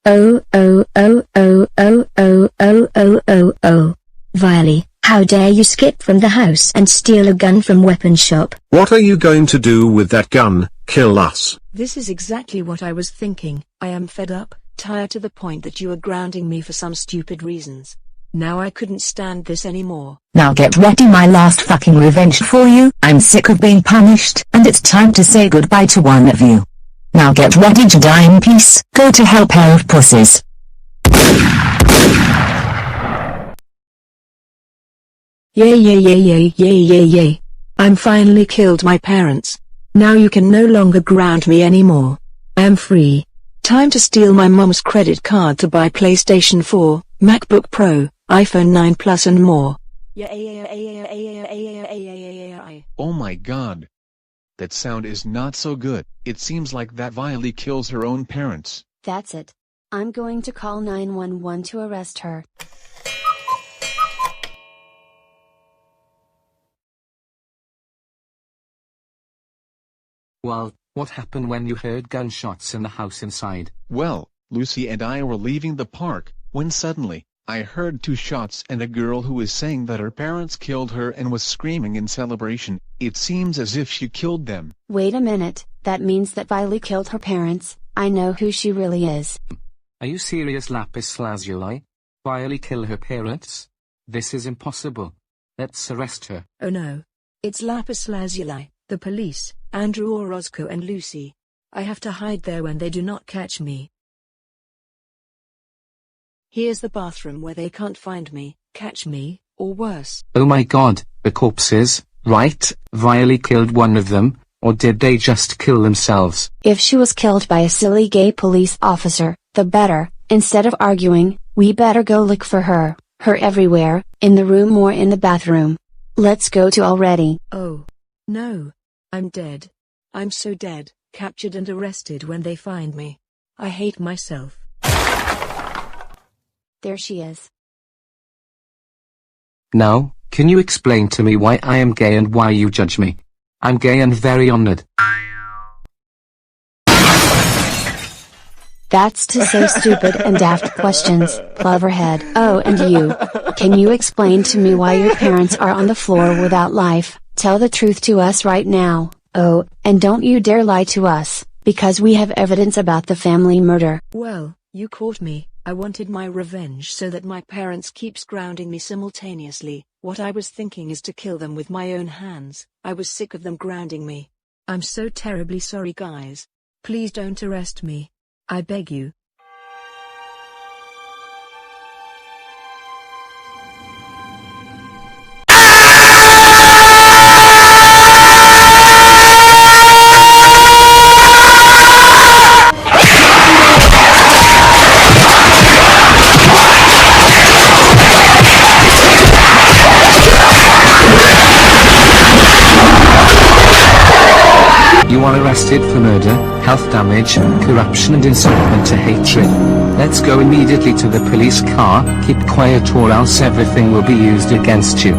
Oh, oh, oh, oh, oh, oh, oh, oh, oh, oh. Violy, how dare you skip from the house and steal a gun from weapon shop? What are you going to do with that gun? Kill us? This is exactly what I was thinking. I am fed up, tired to the point that you are grounding me for some stupid reasons. Now I couldn't stand this anymore. Now get ready, my last fucking revenge for you. I'm sick of being punished, and it's time to say goodbye to one of you. Now get ready to die in peace. Go to hell, pair of pussies. Yay yay yay yay yay yay yay. I'm finally killed my parents. Now you can no longer ground me anymore. I am free. Time to steal my mom's credit card to buy PlayStation 4, MacBook Pro, iPhone 9 Plus and more. Oh my god. That sound is not so good. It seems like that Violy kills her own parents. That's it. I'm going to call 911 to arrest her. Well, what happened when you heard gunshots in the house inside? Well, Lucy and I were leaving the park, when suddenly, I heard 2 shots and a girl who was saying that her parents killed her and was screaming in celebration. It seems as if she killed them. Wait a minute, that means that Violy killed her parents. I know who she really is. Are you serious, Lapis Lazuli? Violy kill her parents? This is impossible. Let's arrest her. Oh no. It's Lapis Lazuli, the police, Andrew Orozco and Lucy. I have to hide there when they do not catch me. Here's the bathroom where they can't find me, catch me, or worse. Oh my god, the corpses, right? Violy killed one of them, or did they just kill themselves? If she was killed by a silly gay police officer, the better. Instead of arguing, we better go look for her. Her everywhere, in the room or in the bathroom. Let's go to already. Oh. No. I'm dead. I'm so dead, captured and arrested when they find me. I hate myself. There she is. Now, can you explain to me why I am gay and why you judge me? I'm gay and very honored. That's to say stupid and daft questions, Cloverhead. Oh, and you. Can you explain to me why your parents are on the floor without life? Tell the truth to us right now. Oh, and don't you dare lie to us, because we have evidence about the family murder. Well, you caught me. I wanted my revenge so that my parents keeps grounding me simultaneously. What I was thinking is to kill them with my own hands. I was sick of them grounding me. I'm so terribly sorry, guys. Please don't arrest me. I beg you. You are arrested for murder, health damage, corruption and incitement to hatred. Let's go immediately to the police car. Keep quiet or else everything will be used against you.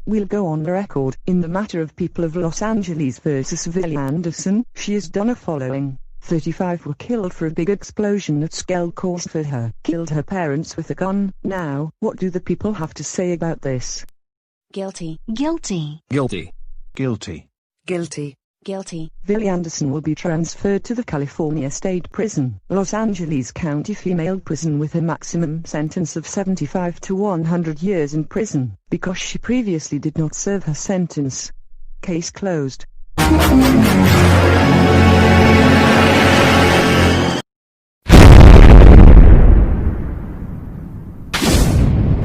We'll go on the record. In the matter of people of Los Angeles versus Violy Anderson, she has done a following. 35 were killed for a big explosion that Skell caused for her. Killed her parents with a gun. Now, what do the people have to say about this? Guilty. Guilty. Guilty. Guilty. Guilty. Guilty. Violy Anderson will be transferred to the California State Prison, Los Angeles County Female Prison with a maximum sentence of 75 to 100 years in prison, because she previously did not serve her sentence. Case closed.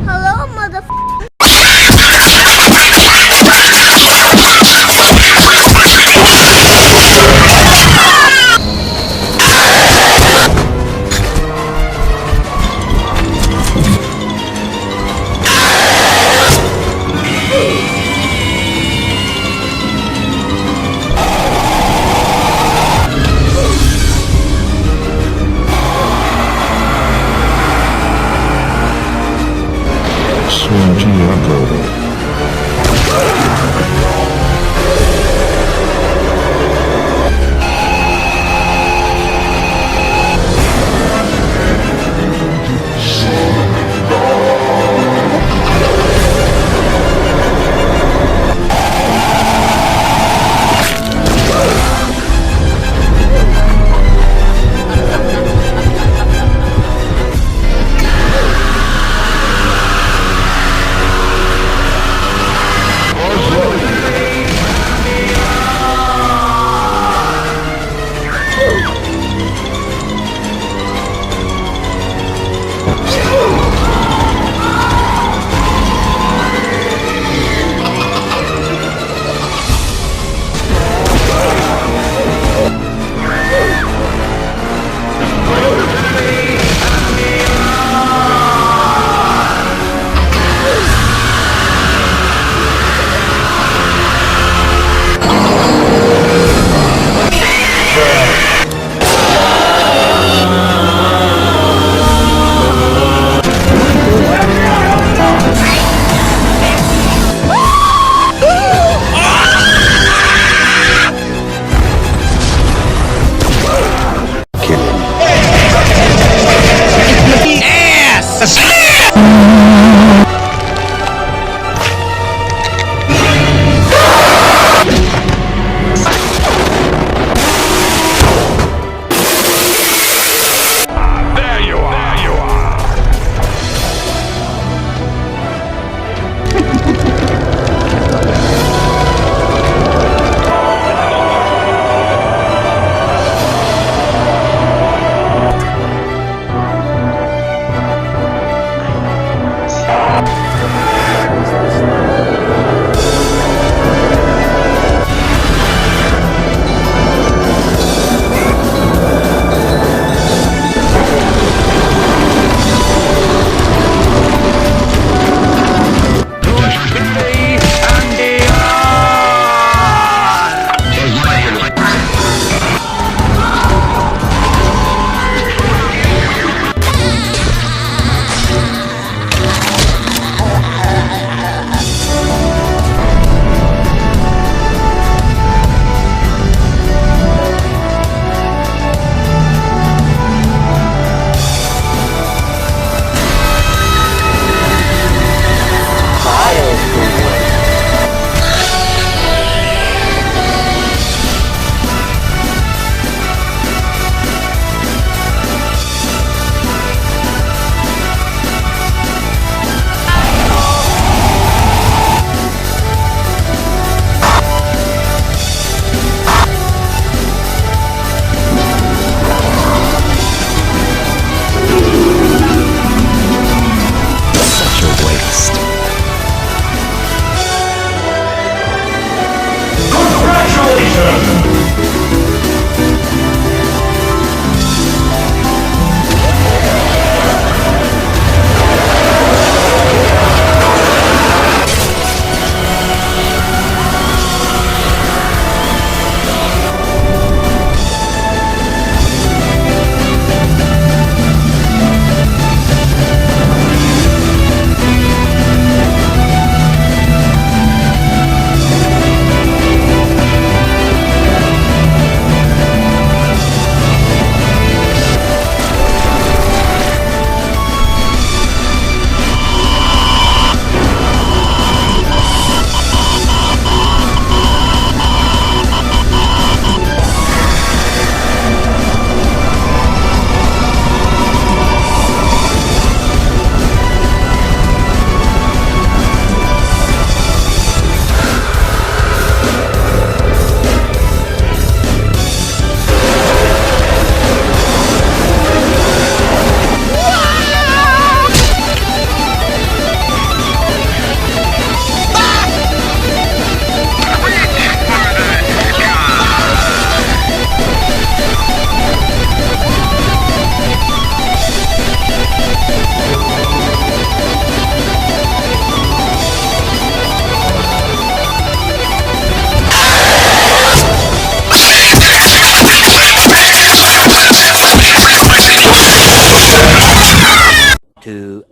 Hello, motherfucker. TNT uploaded.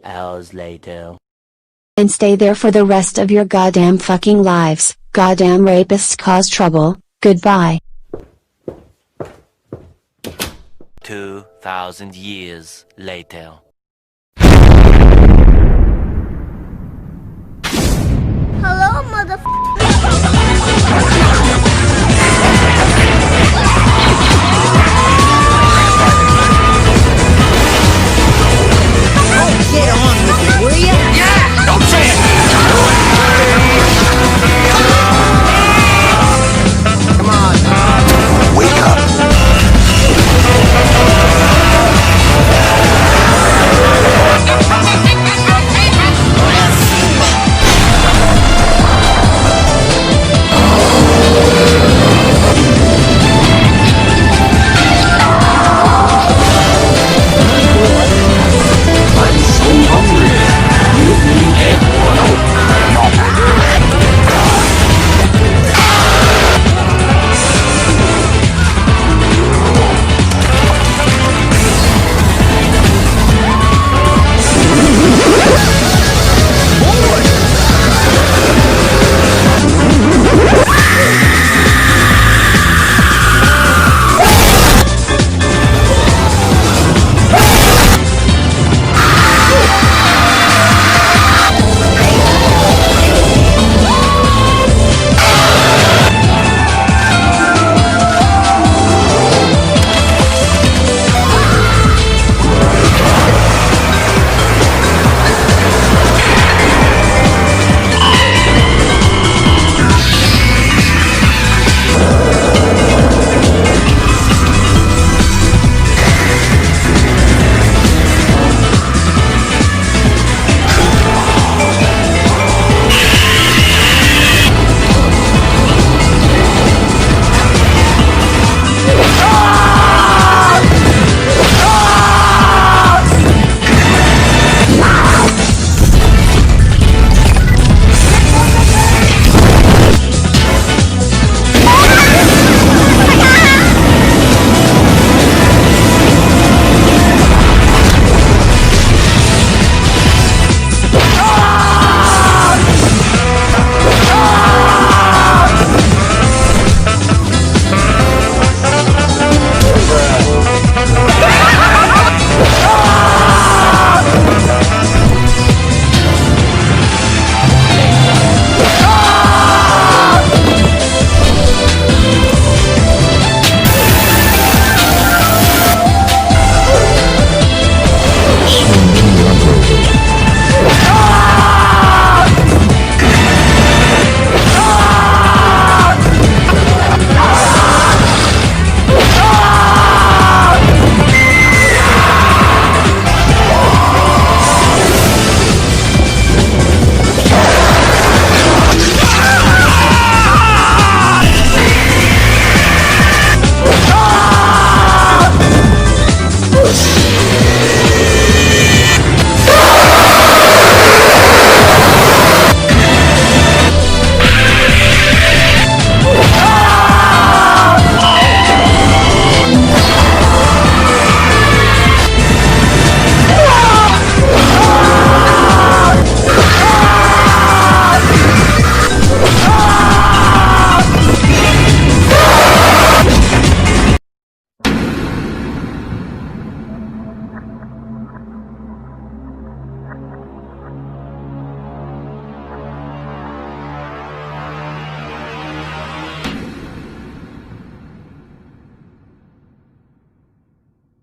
Hours later. And stay there for the rest of your goddamn fucking lives. Goddamn rapists cause trouble. Goodbye. 2,000 years later.